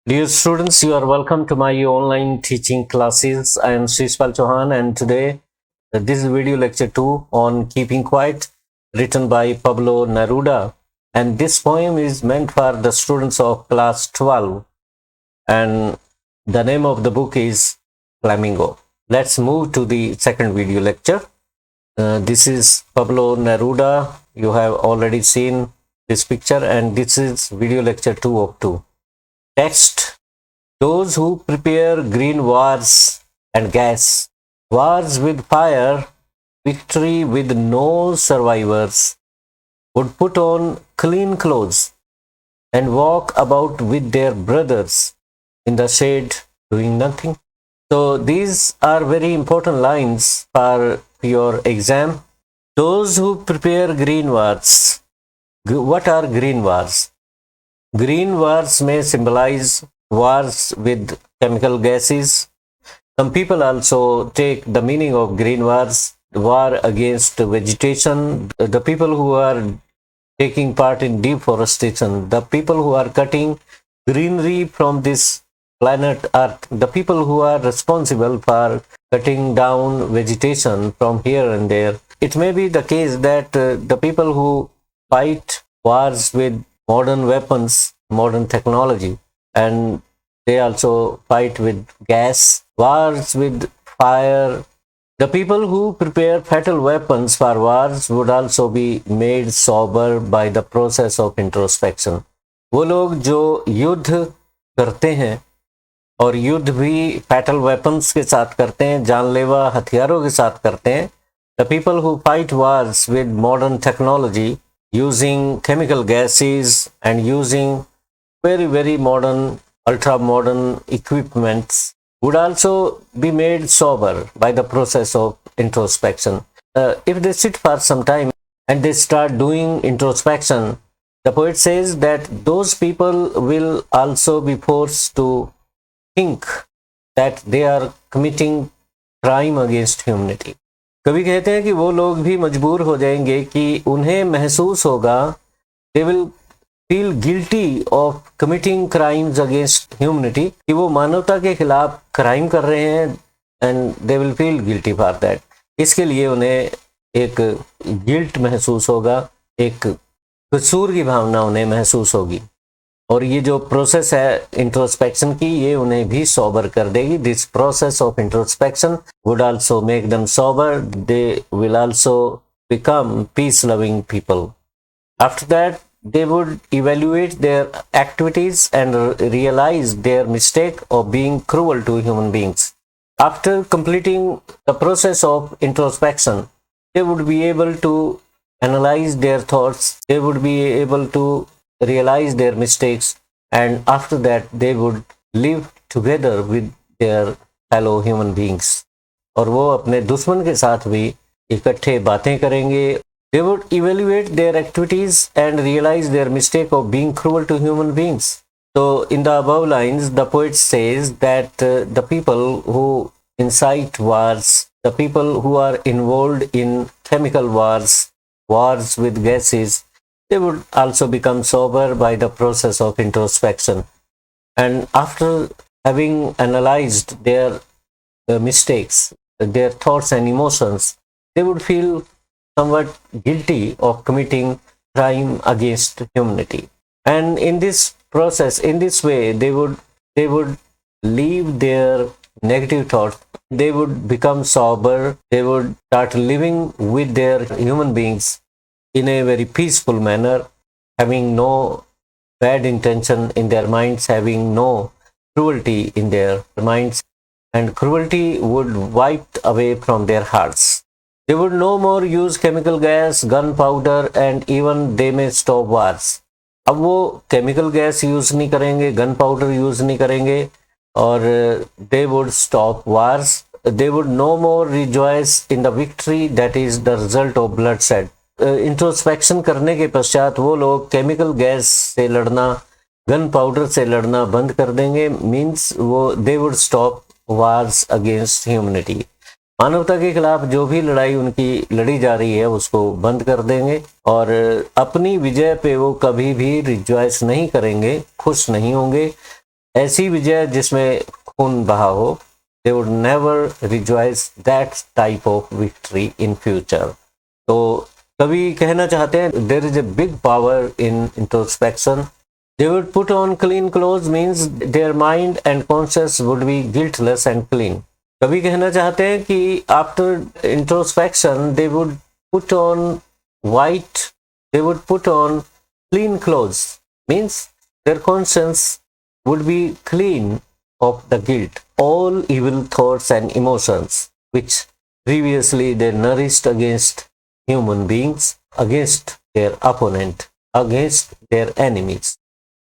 Dear students, you are welcome to my online teaching classes. I am Srishpal Chauhan, and today this is video lecture 2 on Keeping Quiet, written by Pablo Neruda. And this poem is meant for the students of class 12, and the name of the book is Flamingo. Let's move to the second video lecture. This is Pablo Neruda. You have already seen this picture, and this is video lecture 2 of 2. Text: those who prepare green wars and gas, wars with fire, victory with no survivors, would put on clean clothes and walk about with their brothers in the shade doing nothing. So these are very important lines for your exam. Those who prepare green wars. What are green wars? Green wars may symbolize wars with chemical gases. Some people also take the meaning of green wars, war against vegetation, the people who are taking part in deforestation, the people who are cutting greenery from this planet Earth, the people who are responsible for cutting down vegetation from here and there. It may be the case that the people who fight wars with modern weapons, modern technology, and they also fight with gas, wars with fire. The people who prepare fatal weapons for wars would also be made sober by the process of introspection. वो लोग जो युद्ध करते हैं और युद्ध भी fatal weapons के साथ करते हैं, जानलेवा हथियारों के साथ करते हैं. The people who fight wars with modern technology, using chemical gases and using very modern, ultra modern equipments, would also be made sober by the process of introspection. If they sit for some time and they start doing introspection, the poet says that those people will also be forced to think that they are committing crime against humanity. कभी कहते हैं कि वो लोग भी मजबूर हो जाएंगे कि उन्हें महसूस होगा, they will feel guilty of committing crimes against humanity, कि वो मानवता के खिलाफ क्राइम कर रहे हैं, and they will feel guilty for that. इसके लिए उन्हें एक गिल्ट महसूस होगा, एक कसूर की भावना उन्हें महसूस होगी, और ये जो प्रोसेस है इंट्रोस्पेक्शन की, ये उन्हें भी सोबर कर देगी. This process of introspection would also make them sober. They will also become peace loving people. After that they would evaluate their activities and realize their mistake of being cruel to human beings. After completing the process of introspection, they would be able to analyze their thoughts, they would be able to realize their mistakes, and after that they would live together with their fellow human beings. और वो अपने दुश्मन के साथ भी इकट्ठे बातें करेंगे. They would evaluate their activities and realize their mistake of being cruel to human beings. So in the above lines, the poet says that the people who incite wars, the people who are involved in chemical wars, wars with gases, they would also become sober by the process of introspection. And after having analyzed their mistakes, their thoughts and emotions, they would feel somewhat guilty of committing crime against humanity. And in this process, in this way, they would leave their negative thoughts. They would become sober. They would start living with their human beings in a very peaceful manner, having no bad intention in their minds, having no cruelty in their minds, and cruelty would wipe away from their hearts. They would no more use chemical gas, gunpowder, and even they may stop wars. अब वो chemical gas use नहीं करेंगे, gunpowder use नहीं करेंगे, और they would stop wars. They would no more rejoice in the victory that is the result of bloodshed. Introspection करने के पश्चात वो लोग केमिकल गैस से लड़ना, गन पाउडर से लड़ना बंद कर देंगे. मीन्स वो they would stop wars against humanity. मानवता के खिलाफ जो भी लड़ाई उनकी लड़ी जा रही है उसको बंद कर देंगे, और अपनी विजय पे वो कभी भी रिजॉइस नहीं करेंगे, खुश नहीं होंगे. ऐसी विजय जिसमें खून बहा हो, they would never rejoice that type of victory in future. तो कवि कहना चाहते हैं there is a big power in introspection. They would put on clean clothes means their mind and conscience would be guiltless and clean. कवि कहना चाहते हैं कि after introspection they would put on white, they would put on clean clothes means their conscience would be clean of the guilt, all evil thoughts and emotions which previously they nourished against human beings, against their opponent, against their enemies.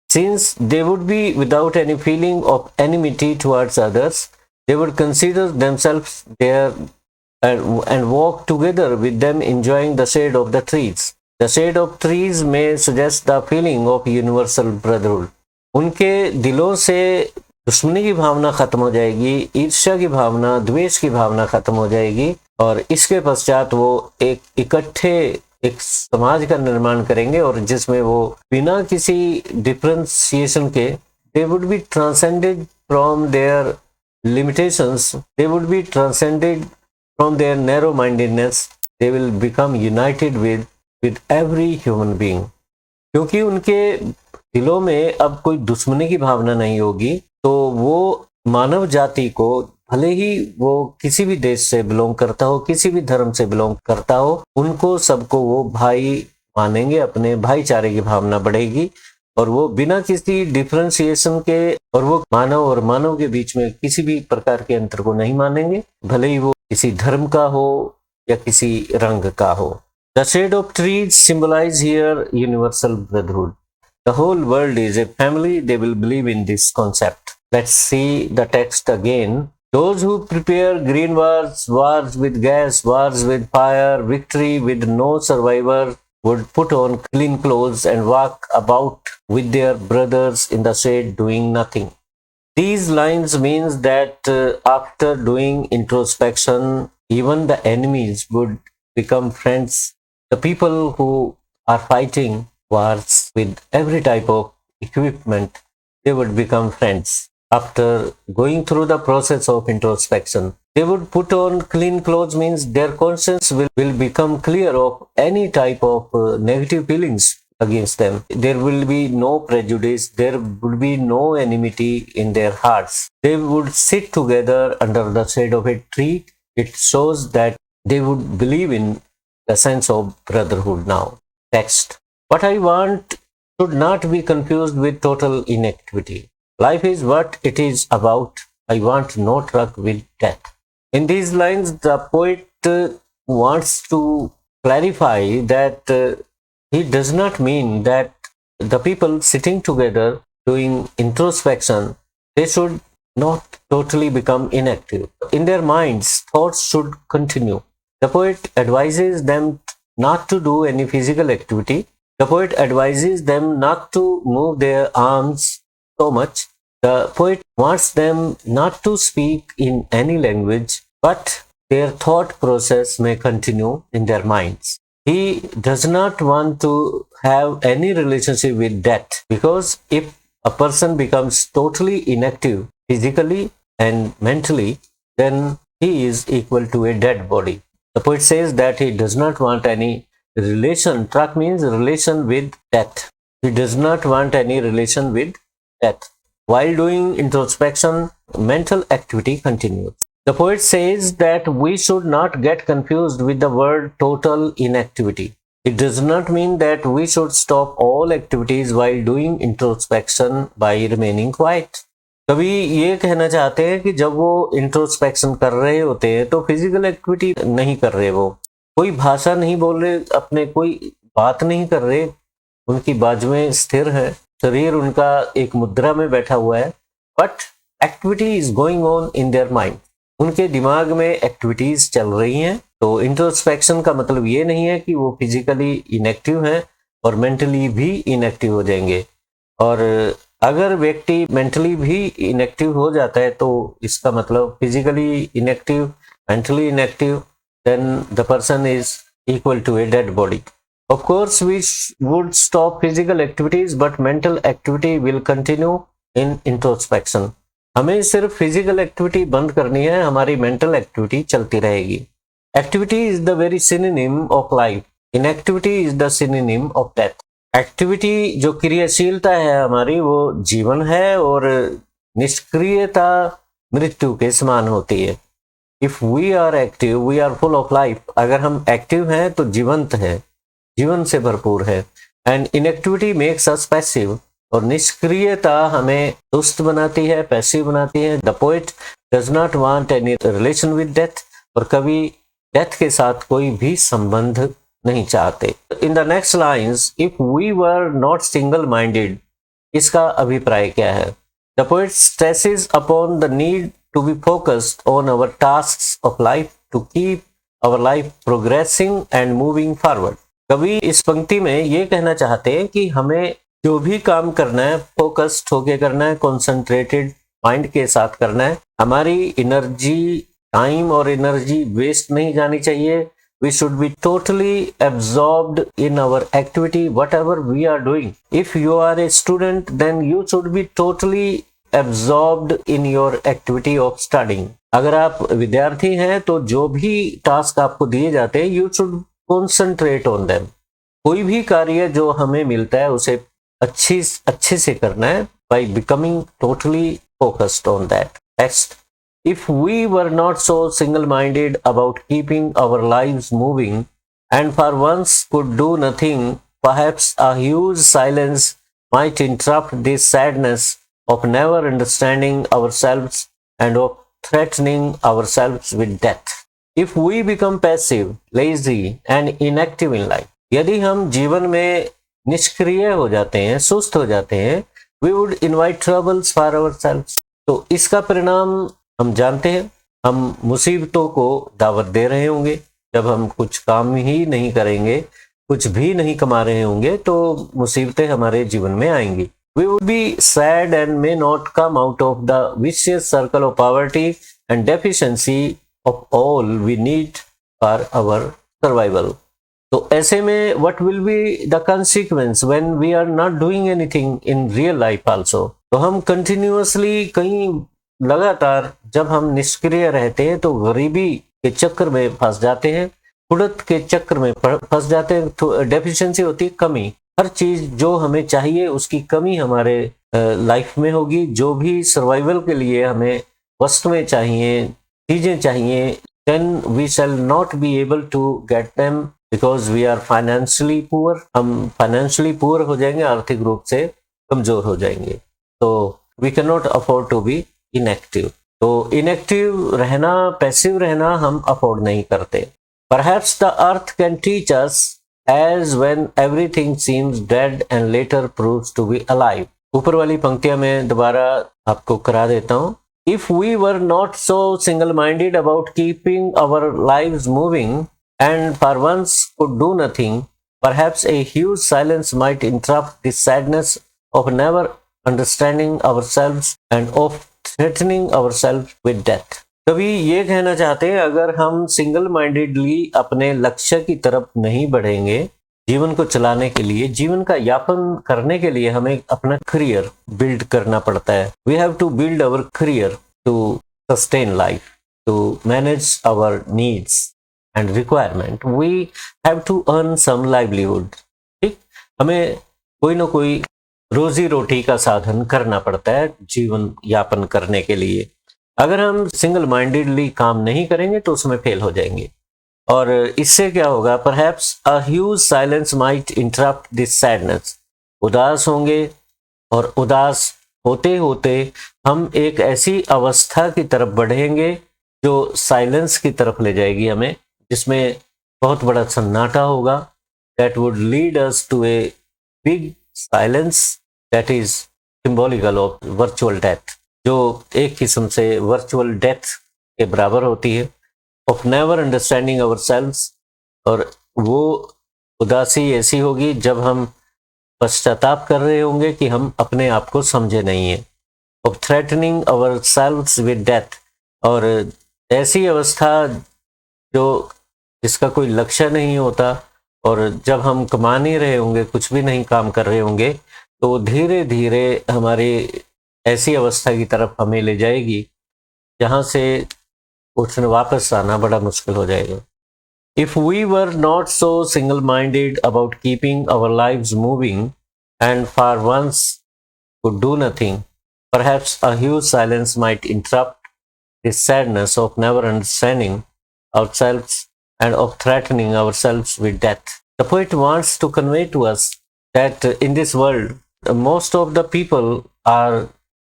Since they would be without any feeling of enmity towards others, they would consider themselves there and walk together with them, enjoying the shade of the trees. The shade of trees may suggest the feeling of universal brotherhood. उनके दिलों से दुश्मनी की भावना खत्म हो जाएगी, ईर्ष्या की भावना, द्वेष की भावना खत्म हो जाएगी और इसके पश्चात वो एक इकट्ठे एक समाज का निर्माण करेंगे और जिसमें वो बिना किसी डिफरेंशिएशन के they would be transcended from their limitations, they would be transcended from their narrow mindedness, they will become united with every human being. क्योंकि उनके दिलों में अब कोई दुश्मनी की भावना नहीं होगी तो वो मानव जाति को, भले ही वो किसी भी देश से बिलोंग करता हो, किसी भी धर्म से बिलोंग करता हो, उनको सबको वो भाई मानेंगे, अपने भाईचारे की भावना बढ़ेगी और वो बिना किसी डिफरेंशिएशन के और वो मानव और मानव के बीच में किसी भी प्रकार के अंतर को नहीं मानेंगे, भले ही वो किसी धर्म का हो या किसी रंग का हो. The shade of trees symbolize here universal brotherhood. The whole world is a family. They will believe in this concept. Let's see the text again. Those who prepare green wars, wars with gas, wars with fire, victory with no survivor, would put on clean clothes and walk about with their brothers in the shade doing nothing. These lines means that after doing introspection, even the enemies would become friends. The people who are fighting wars with every type of equipment, they would become friends. After going through the process of introspection, they would put on clean clothes means their conscience will become clear of any type of negative feelings against them. There will be no prejudice, there would be no enmity in their hearts. They would sit together under the shade of a tree. It shows that they would believe in the sense of brotherhood now. Text. What I want should not be confused with total inactivity. Life is what it is about. I want no truck with death. In these lines, the poet wants to clarify that he does not mean that the people sitting together doing introspection, they should not totally become inactive. In their minds, thoughts should continue. The poet advises them not to do any physical activity. The poet advises them not to move their arms so much. The poet wants them not to speak in any language, but their thought process may continue in their minds. He does not want to have any relationship with death, because if a person becomes totally inactive physically and mentally, then he is equal to a dead body. The poet says that he does not want any relation. Trak means relation with death. He does not want any relation with death. While doing introspection, mental activity continues. The poet says that we should not get confused with the word total inactivity. It does not mean that we should stop all activities while doing introspection by remaining quiet. कभी ये कहना चाहते हैं कि जब वो introspection कर रहे होते हैं तो फिजिकल एक्टिविटी नहीं कर रहे, वो कोई भाषा नहीं बोल रहे, अपने कोई बात नहीं कर रहे, उनकी बाजुएं स्थिर है, शरीर उनका एक मुद्रा में बैठा हुआ है, but activity is going on in their mind. उनके दिमाग में एक्टिविटीज चल रही हैं. तो इंट्रोस्पेक्शन का मतलब ये नहीं है कि वो फिजिकली इनएक्टिव हैं और मेंटली भी इनएक्टिव हो जाएंगे. और अगर व्यक्ति मेंटली भी इनएक्टिव हो जाता है तो इसका मतलब physically inactive, mentally inactive, then the person is equal to a dead body. Of course, we would stop physical activities, but mental activity will continue in introspection. हमें सिर्फ फिजिकल एक्टिविटी बंद करनी है, हमारी मेंटल एक्टिविटी चलती रहेगी। Activity is the very synonym of life, inactivity is the synonym of death. Activity जो क्रियाशीलता है हमारी, वो जीवन है, और निष्क्रियता मृत्यु के समान होती है। If we are active we are full of life. अगर हम एक्टिव हैं तो जीवंत है, जीवन से भरपूर है। And inactivity makes us passive, और निष्क्रियता हमें सुस्त बनाती है, पैसिव बनाती है। The poet does not want any relation with death, और कभी डेथ के साथ कोई भी संबंध नहीं चाहते। In the next lines, if we were not single minded, इसका अभिप्राय क्या है? The poet stresses upon the need to be focused on our tasks of life to keep our life progressing and moving forward। कवि इस पंक्ति में ये कहना चाहते हैं कि हमें जो भी काम करना है फोकस्ड होके करना है, कॉन्सेंट्रेटेड माइंड के साथ करना है। हमारी एनर्जी, टाइम और एनर्जी वेस्ट नहीं जानी चाहिए। We should be totally absorbed in our activity, whatever we are doing. If you are a student, then you should be totally absorbed in your activity of studying। अगर आप विद्यार्थी हैं तो जो भी टास्क आपको दिए जाते हैं, you should concentrate on them। कोई भी कार्य जो हमें मिलता है उसे अच्छे से करना है, by becoming totally focused on that। Next, if we were not so single-minded about keeping our lives moving and for once could do nothing, perhaps a huge silence might interrupt this sadness of never understanding ourselves and of threatening ourselves with death। If we become passive, lazy and inactive in life, यदि हम जीवन में निष्क्रिय हो जाते हैं, सुस्त हो जाते हैं, we would invite troubles for ourselves। तो इसका परिणाम हम जानते हैं, हम मुसीबतों को दावत दे रहे होंगे। जब हम कुछ काम ही नहीं करेंगे, कुछ भी नहीं कमा रहे होंगे, तो मुसीबतें हमारे जीवन में आएंगी। We would be sad and may not come out of the vicious circle of poverty and deficiency of all we need for our survival। तो ऐसे में what will be the consequence when we are not doing anything in real life also? तो हम continuously कहीं लगातार जब हम निष्क्रिय रहते हैं तो गरीबी के चक्कर में फंस जाते हैं, कुड़त के चक्कर में फंस जाते हैं। तो डेफिशिएंसी होती है कमी, हर चीज जो हमें चाहिए उसकी कमी हमारे लाइफ में होगी। जो भी सर्वाइवल के लिए हमें वस्तुएं चाहिए, चीजें चाहिए, then we shall not be able to get them because we are financially poor। हम फाइनेंशियली पुअर हो जाएंगे, आर्थिक रूप से कमजोर हो जाएंगे। तो we cannot afford to be inactive। तो इनएक्टिव रहना, पैसिव रहना हम अफोर्ड नहीं करते। Perhaps the earth can teach us as when everything seems dead and later proves to be alive। ऊपर वाली पंक्तियां मैं दोबारा आपको करा देता हूं। If we were not so single-minded about keeping our lives moving and for once could do nothing, perhaps a huge silence might interrupt the sadness of never understanding ourselves and of threatening ourselves with death। कभी ये कहना चाहते हैं, अगर हम single mindedly अपने लक्ष्य की तरफ नहीं बढ़ेंगे, जीवन को चलाने के लिए, जीवन का यापन करने के लिए हमें अपना करियर बिल्ड करना पड़ता है। We have to build our career to sustain life, to manage our needs and requirement. We have to earn some livelihood. ठीक, हमें कोई ना कोई रोजी रोटी का साधन करना पड़ता है जीवन यापन करने के लिए। अगर हम सिंगल माइंडेडली काम नहीं करेंगे तो उसमें फेल हो जाएंगे। और इससे क्या होगा? Perhaps a huge silence might interrupt this sadness. उदास होंगे और उदास होते होते हम एक ऐसी अवस्था की तरफ बढ़ेंगे जो साइलेंस की तरफ ले जाएगी हमें, जिसमें बहुत बड़ा सन्नाटा होगा। That would lead us to a big silence that is symbolical of virtual death, जो एक किस्म से वर्चुअल डेथ के बराबर होती है। ऑफ नेवर अंडरस्टैंडिंग आवरसेल्व्स, और वो उदासी ऐसी होगी जब हम पश्चाताप कर रहे होंगे कि हम अपने आप को समझे नहीं है। Of threatening ourselves with death, और ऐसी अवस्था जो जिसका कोई लक्ष्य नहीं होता, और जब हम कमा नहीं रहे होंगे, कुछ भी नहीं काम कर रहे होंगे, तो धीरे धीरे हमारी ऐसी अवस्था की तरफ हमें ले जाएगी जहां से उठने वापस आना बड़ा मुश्किल हो जाएगा। If we were not so single-minded about keeping our lives moving and for once could do nothing, perhaps a huge silence might interrupt this sadness of never understanding ourselves and of threatening ourselves with death. The poet wants to convey to us that in this world, most of the people are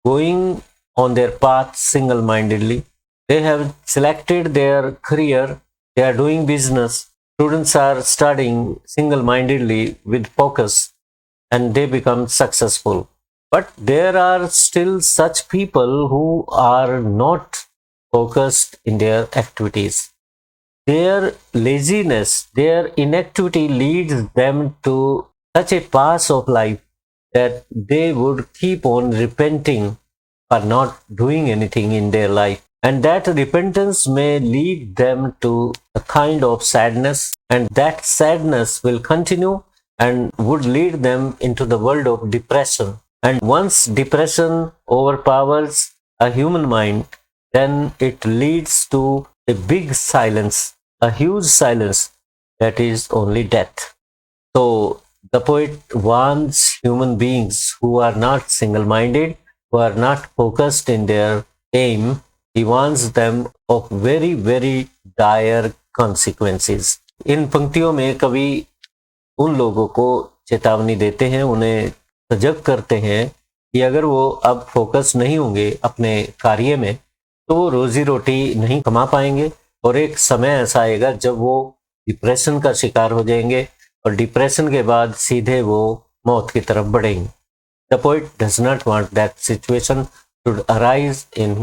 going on their path single mindedly. They have selected their career, they are doing business, students are studying single mindedly with focus, and they become successful. But there are still such people who are not focused in their activities. Their laziness, their inactivity leads them to such a pass of life that they would keep on repenting for not doing anything in their life. And that repentance may lead them to a kind of sadness, and that sadness will continue and would lead them into the world of depression. And once depression overpowers a human mind, then it leads to a big silence, a huge silence that is only death. So the poet warns human beings who are not single minded, who are not focused in their aim, he warns them of very, very dire consequences. इन पंक्तियों में कवि उन लोगों को चेतावनी देते हैं, उन्हें सजग करते हैं कि अगर वो अब फोकस नहीं होंगे अपने कार्य में तो वो रोजी रोटी नहीं कमा पाएंगे और एक समय ऐसा आएगा जब वो डिप्रेशन का शिकार हो जाएंगे और डिप्रेशन के बाद सीधे वो मौत की तरफ बढ़ेंगे। The poet does not want that situation should arise in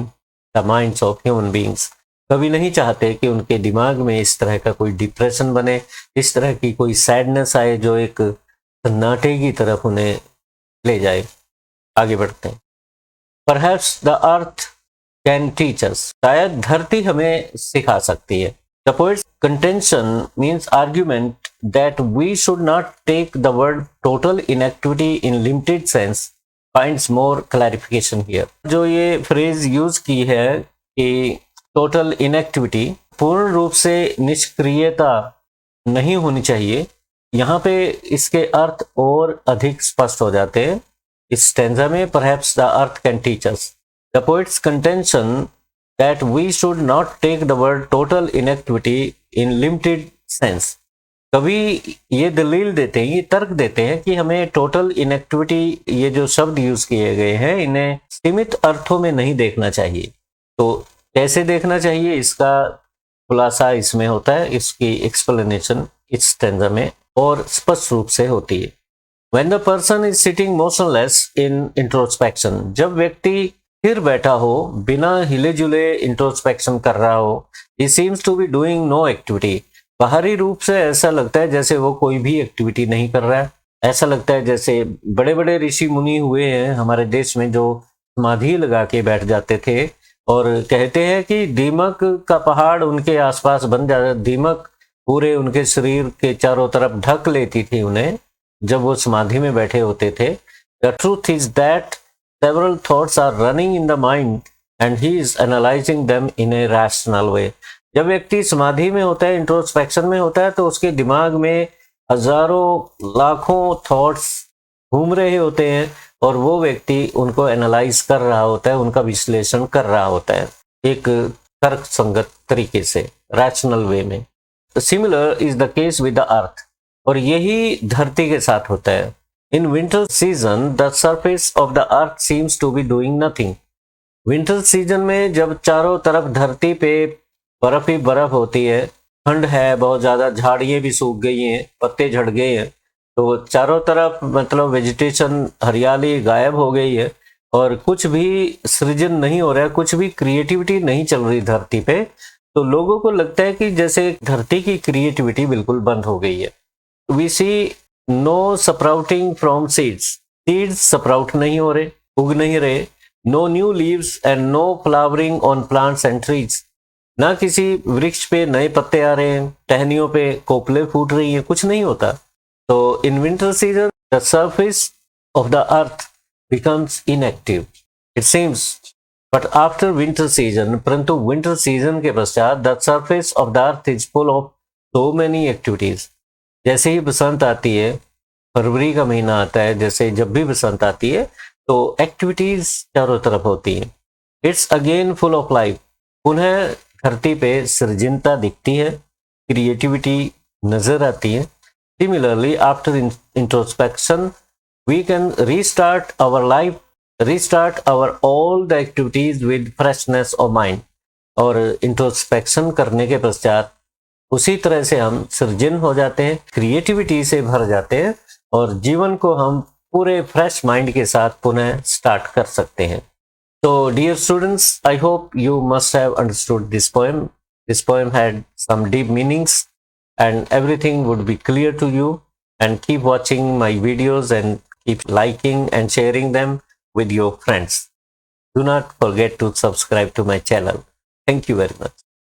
the minds of human beings. कभी नहीं चाहते कि उनके दिमाग में इस तरह का कोई डिप्रेशन बने, इस तरह की कोई सैडनेस आए जो एक सन्नाटे की तरफ उन्हें ले जाए। आगे बढ़ते हैं। Perhaps the earth can teach us, शायद धरती हमें सिखा सकती है। The poets contention means argument that we should not take the word total inactivity in limited sense finds more clarification here. जो ये फ्रेज यूज की है कि टोटल इनएक्टिविटी, पूर्ण रूप से निष्क्रियता नहीं होनी चाहिए, यहाँ पे इसके अर्थ और अधिक स्पष्ट हो जाते हैं इस स्टैंजा में। Perhaps the earth can teach us. The poet's contention that we should not take the word total inactivity in limited sense. कभी ये दलील देते हैं, ये तर्क देते हैं कि हमें टोटल इनएक्टिविटी, ये जो शब्द यूज किए गए हैं, इन्हें सीमित अर्थों में नहीं देखना चाहिए। तो कैसे देखना चाहिए, इसका खुलासा इसमें होता है, इसकी एक्सप्लेनेशन इस स्टैंजा में और स्पष्ट रूप से होती है। When the person is sitting motionless in introspection, जब व्यक्ति फिर बैठा हो, बिना हिले जुले इंट्रोस्पेक्शन कर रहा हो, he seems to be doing no activity. बाहरी रूप से ऐसा लगता है जैसे वो कोई भी एक्टिविटी नहीं कर रहा है। ऐसा लगता है जैसे बड़े बड़े ऋषि मुनि हुए हैं हमारे देश में जो समाधि लगा के बैठ जाते थे और कहते हैं कि दीमक का पहाड़ उनके आसपास बन जाता, दीमक पूरे उनके शरीर के चारों तरफ ढक लेती थी उन्हें जब वो समाधि में बैठे होते थे। The truth is that several thoughts are running in the mind and he is analyzing them in a rational way. जब व्यक्ति समाधि में होता है, इंट्रोस्पेक्शन में होता है, तो उसके दिमाग में हजारों लाखों थॉट्स घूम रहे होते हैं और वो व्यक्ति उनको एनालाइज कर रहा होता है, उनका विश्लेषण कर रहा होता है एक तर्क संगत तरीके से, रैशनल वे में। Similar is the case with the earth, और यही धरती के साथ होता है। In winter season, the surface of the earth seems to be doing nothing. Winter season में जब चारों तरफ धरती पे बर्फ ही बर्फ होती है, ठंड है बहुत ज़्यादा, झाड़ियाँ भी सूख गई हैं, पत्ते झड़ गए हैं, तो चारों तरफ मतलब वेजिटेशन, हरियाली गायब हो गई है और कुछ भी सृजन नहीं हो रहा है, कुछ भी क्रिएटिविटी नहीं चल रही धरती पे। तो लोगों को लगता है कि जैसे धरती की क्रिएटिविटी बिल्कुल बंद हो गई है। We see no sprouting from seeds. Seeds sprout नहीं हो रहे, उग नहीं रहे। No new leaves and no flowering on plants and trees. ना किसी वृक्ष पे नए पत्ते आ रहे हैं, टहनियों पे कोपले फूट रही हैं, कुछ नहीं होता। तो in winter season, the surface of the earth becomes inactive. It seems, but after winter season, परंतु winter season के पश्चात the surface of the earth is full of so many activities. जैसे ही बसंत आती है, फरवरी का महीना आता है, जैसे जब भी बसंत आती है तो एक्टिविटीज चारों तरफ होती है. It's again full of life. पुनः धरती पे सृजनता दिखती है, क्रिएटिविटी नजर आती है. Similarly after introspection we can restart our life, restart our all the activities with freshness of mind. और इंट्रोस्पेक्शन करने के पश्चात उसी तरह से हम सृजन हो जाते हैं, क्रिएटिविटी से भर जाते हैं और जीवन को हम पूरे फ्रेश माइंड के साथ पुनः स्टार्ट कर सकते हैं. So dear students, I hope you must have understood this poem. This poem had some deep meanings and everything would be clear to you. And keep watching my videos and keep liking and sharing them with your friends. Do not forget to subscribe to my channel. Thank you very much.